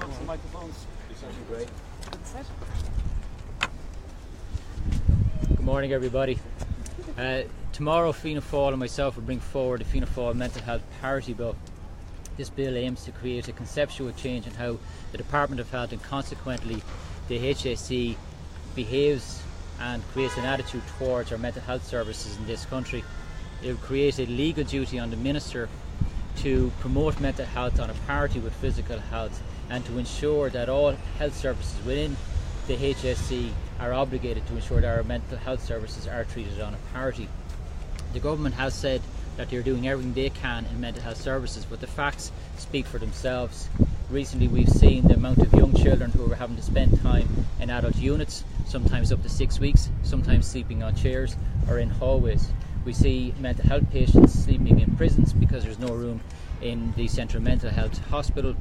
come up to the microphones. Great. Good morning, everybody. Tomorrow, Fianna Fáil and myself will bring forward the Fianna Fáil Mental Health Parity Bill. This bill aims to create a conceptual change in how the Department of Health and consequently the HSE behaves and creates an attitude towards our mental health services in this country. It will create a legal duty on the Minister to promote mental health on a parity with physical health and to ensure that all health services within the HSE are obligated to ensure that our mental health services are treated on a parity. The government has said that they're doing everything they can in mental health services, but the facts speak for themselves. Recently we've seen the amount of young children who are having to spend time in adult units, sometimes up to 6 weeks, sometimes sleeping on chairs or in hallways. We see mental health patients sleeping in prisons because there's no room in the Central Mental Health Hospital.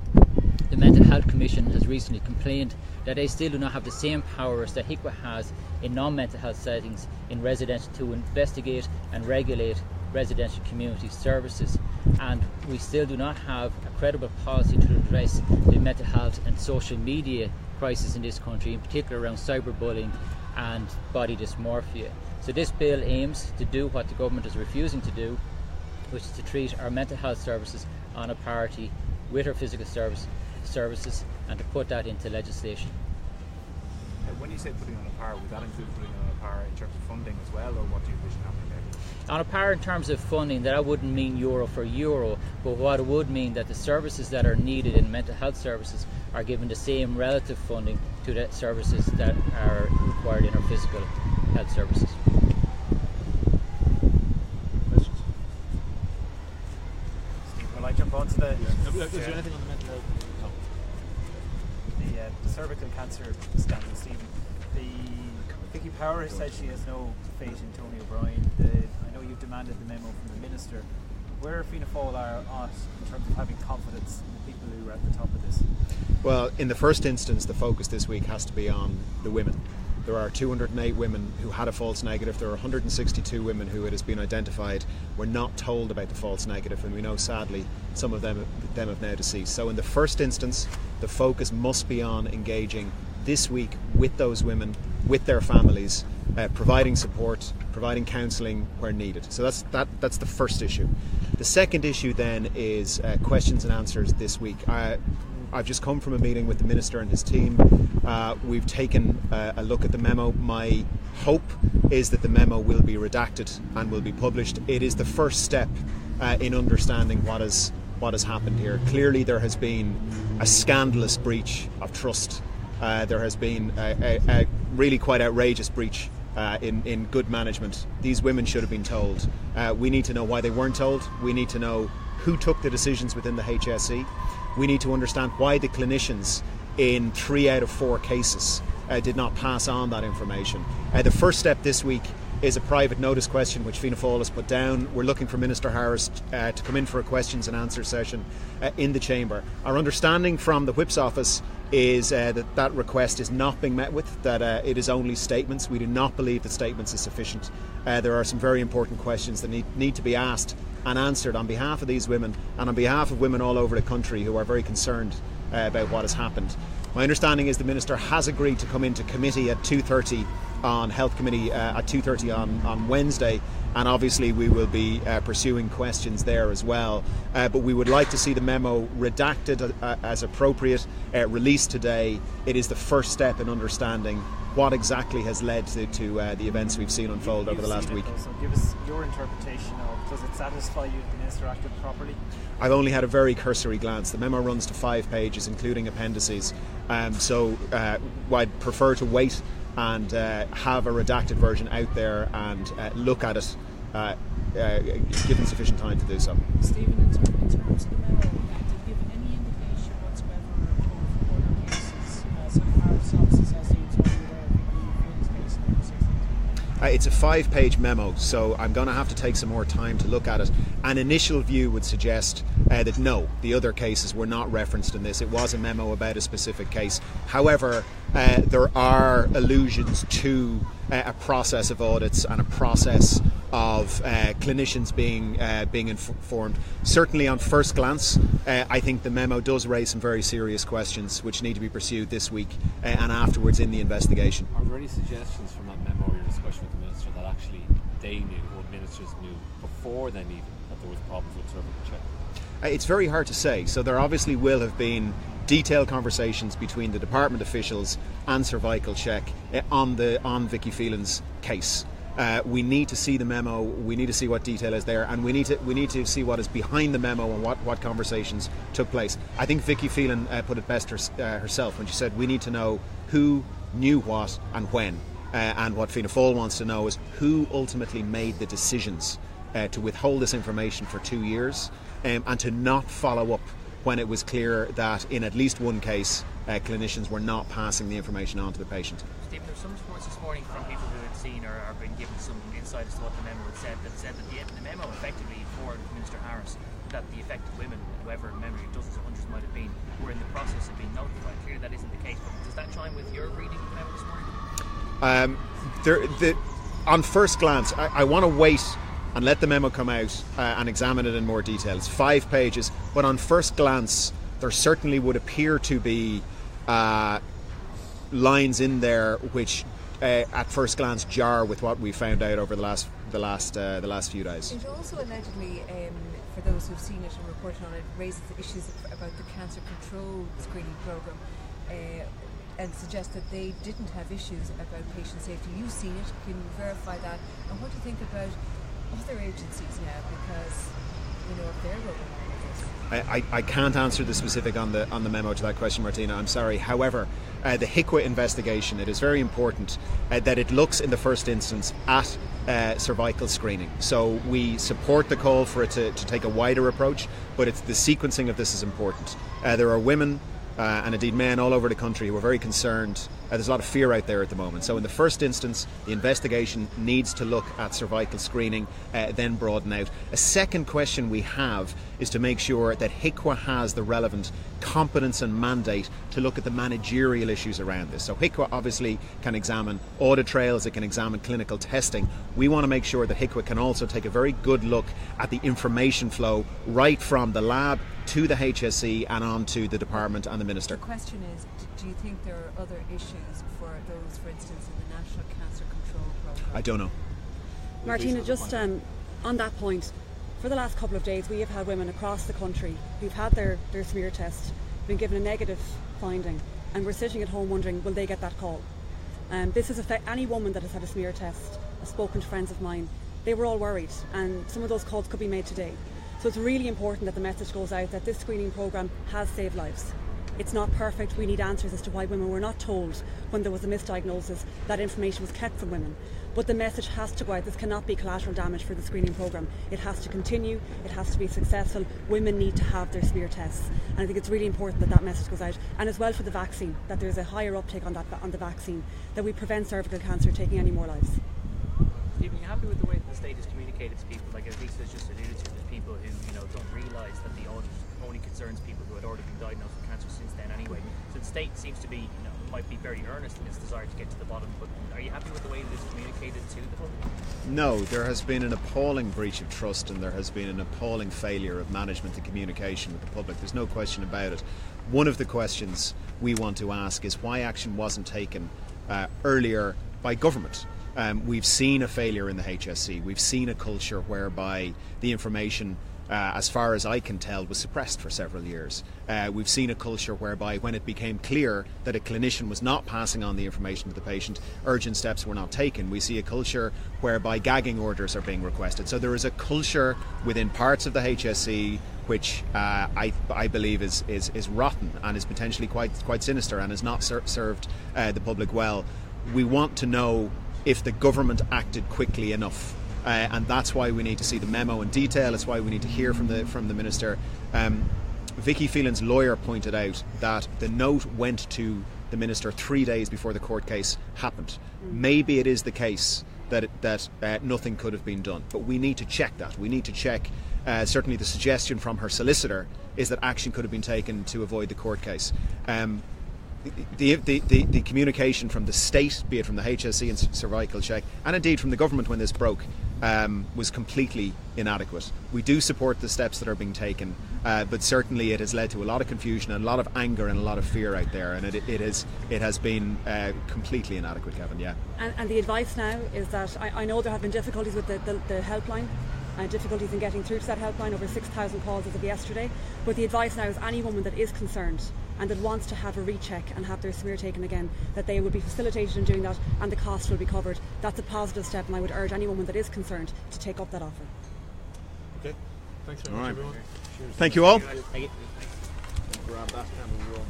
The Mental Health Commission has recently complained that they still do not have the same powers that HICWA has in non-mental health settings in residential to investigate and regulate residential community services, and we still do not have a credible policy to address the mental health and social media crisis in this country, in particular around cyberbullying and body dysmorphia. So this bill aims to do what the government is refusing to do, which is to treat our mental health services on a parity with our physical services and to put that into legislation. When you say putting on a par, would that include putting on a par in terms of funding as well, or what do you envision happening there? On a par in terms of funding, that wouldn't mean euro for euro, but what it would mean that the services that are needed in mental health services are given the same relative funding to the services that are required in our physical health services. Questions? Steve, will I jump onto the... Is there anything on the mental health? The cervical cancer scandal, Stephen. Vicky Power said she has no faith in Tony O'Brien. I know you've demanded the memo from the Minister. Where Fianna Fáil are at in terms of having confidence in the people who are at the top of this? Well, in the first instance, the focus this week has to be on the women. There are 208 women who had a false negative. There are 162 women who it has been identified were not told about the false negative, and we know sadly some of them have now deceased. So in the first instance, the focus must be on engaging this week with those women, with their families, providing support, providing counselling where needed. So that's the first issue. The second issue then is questions and answers this week. I've just come from a meeting with the Minister and his team. We've taken a look at the memo. My hope is that the memo will be redacted and will be published. It is the first step in understanding what has happened here. Clearly there has been a scandalous breach of trust. There has been a really quite outrageous breach in good management. These women should have been told. We need to know why they weren't told. We need to know who took the decisions within the HSE. We need to understand why the clinicians in 3 out of 4 cases did not pass on that information. The first step this week is a private notice question which Fianna Fáil has put down. We're looking for Minister Harris to come in for a questions and answer session in the chamber. Our understanding from the Whip's office is that request is not being met with, that it is only statements. We do not believe that statements is sufficient. There are some very important questions that need to be asked and answered on behalf of these women and on behalf of women all over the country who are very concerned about what has happened. My understanding is the Minister has agreed to come into committee at 2:30 on Health Committee at 2:30 on Wednesday, and obviously we will be pursuing questions there as well. But we would like to see the memo redacted as appropriate, released today. It is the first step in understanding what exactly has led to the events we've seen unfold over the last week. So give us your interpretation of, does it satisfy you that the Minister acted properly? I've only had a very cursory glance. The memo runs to 5 pages, including appendices. So I'd prefer to wait and have a redacted version out there and look at it, given sufficient time to do so. Stephen, in terms of the memo, did you give any indication whatsoever of other cases, so far as obviously as the Attorney there, the case number 16? It's a 5-page memo, so I'm going to have to take some more time to look at it. An initial view would suggest that no, the other cases were not referenced in this. It was a memo about a specific case. However, there are allusions to a process of audits and a process of clinicians being informed. Certainly on first glance, I think the memo does raise some very serious questions which need to be pursued this week and afterwards in the investigation. Are there any suggestions from that memo or your discussion with the Minister that actually they knew, or ministers knew, before then even, that there was problems with cervical check? It's very hard to say. So there obviously will have been detailed conversations between the department officials and Cervical Check on Vicky Phelan's case. We need to see the memo. We need to see what detail is there, and we need to see what is behind the memo and what conversations took place. I think Vicky Phelan put it best herself when she said we need to know who knew what and when. And what Fianna Fáil wants to know is who ultimately made the decisions to withhold this information for 2 years and to not follow up when it was clear that in at least one case clinicians were not passing the information on to the patient. Stephen, there's some reports this morning from people who had seen or been given some insight as to what the memo had said, that the memo effectively informed Minister Harris that the affected women, whoever in memory, dozens or hundreds might have been, were in the process of being notified. Clearly that isn't the case, but does that chime with your reading of the memo this morning? On first glance, I want to wait and let the memo come out and examine it in more detail. It's 5 pages, but on first glance, there certainly would appear to be lines in there which, at first glance, jar with what we found out over the last few days. It also allegedly, for those who've seen it and reported on it, raises issues about the cancer control screening programme. And suggest that they didn't have issues about patient safety. You've seen it. Can you verify that? And what do you think about other agencies now? Because you know if they're rolling on with this. I can't answer the specific on the memo to that question, Martina. I'm sorry. However, the HICWA investigation, it is very important that it looks in the first instance at cervical screening. So we support the call for it to take a wider approach, but it's the sequencing of this is important. There are women and indeed men all over the country who are very concerned. There's a lot of fear out there at the moment. So in the first instance, the investigation needs to look at cervical screening, then broaden out. A second question we have is to make sure that HICWA has the relevant competence and mandate to look at the managerial issues around this. So HICWA obviously can examine audit trails, it can examine clinical testing. We want to make sure that HICWA can also take a very good look at the information flow right from the lab to the HSE and on to the department and the minister. The question is, do you think there are other issues for those, for instance, in the National Cancer Control Programme? I don't know. Martina, just on that point, for the last couple of days we have had women across the country who've had their smear test, been given a negative finding, and we're sitting at home wondering, will they get that call? This has affected any woman that has had a smear test. I've spoken to friends of mine, they were all worried, and some of those calls could be made today. So it's really important that the message goes out that this screening programme has saved lives. It's not perfect. We need answers as to why women were not told when there was a misdiagnosis that information was kept from women. But the message has to go out. This cannot be collateral damage for the screening programme. It has to continue. It has to be successful. Women need to have their smear tests. And I think it's really important that that message goes out. And as well for the vaccine, that there's a higher uptake on the vaccine, that we prevent cervical cancer taking any more lives. Stephen, are you happy with the way that the state has communicated to people? Like Lisa has just alluded to, there's people who don't realise that the audit only concerns people who had already been diagnosed with cancer since then anyway. So the state seems to be, might be very earnest in its desire to get to the bottom, but are you happy with the way that it's communicated to the public? No, there has been an appalling breach of trust and there has been an appalling failure of management and communication with the public. There's no question about it. One of the questions we want to ask is why action wasn't taken earlier by government. We've seen a failure in the HSE. We've seen a culture whereby the information, as far as I can tell, was suppressed for several years. We've seen a culture whereby when it became clear that a clinician was not passing on the information to the patient, urgent steps were not taken. We see a culture whereby gagging orders are being requested. So there is a culture within parts of the HSE which I believe is rotten and is potentially quite sinister and has not served the public well. We want to know if the government acted quickly enough. And that's why we need to see the memo in detail. It's why we need to hear from the minister. Vicky Phelan's lawyer pointed out that the note went to the Minister 3 days before the court case happened. Maybe it is the case that nothing could have been done, but we need to check that. We need to check. Certainly the suggestion from her solicitor is that action could have been taken to avoid the court case. The communication from the state, be it from the HSE and cervical check, and indeed from the government when this broke, was completely inadequate. We do support the steps that are being taken, but certainly it has led to a lot of confusion and a lot of anger and a lot of fear out there, and it has been completely inadequate, Kevin. Yeah. And the advice now is that I know there have been difficulties with the helpline. Difficulties in getting through to that helpline, over 6,000 calls as of yesterday. But the advice now is any woman that is concerned and that wants to have a recheck and have their smear taken again, that they will be facilitated in doing that and the cost will be covered. That's a positive step, and I would urge any woman that is concerned to take up that offer. Okay, thanks very much, everyone. Thank you all. Thank you. Grab that kind of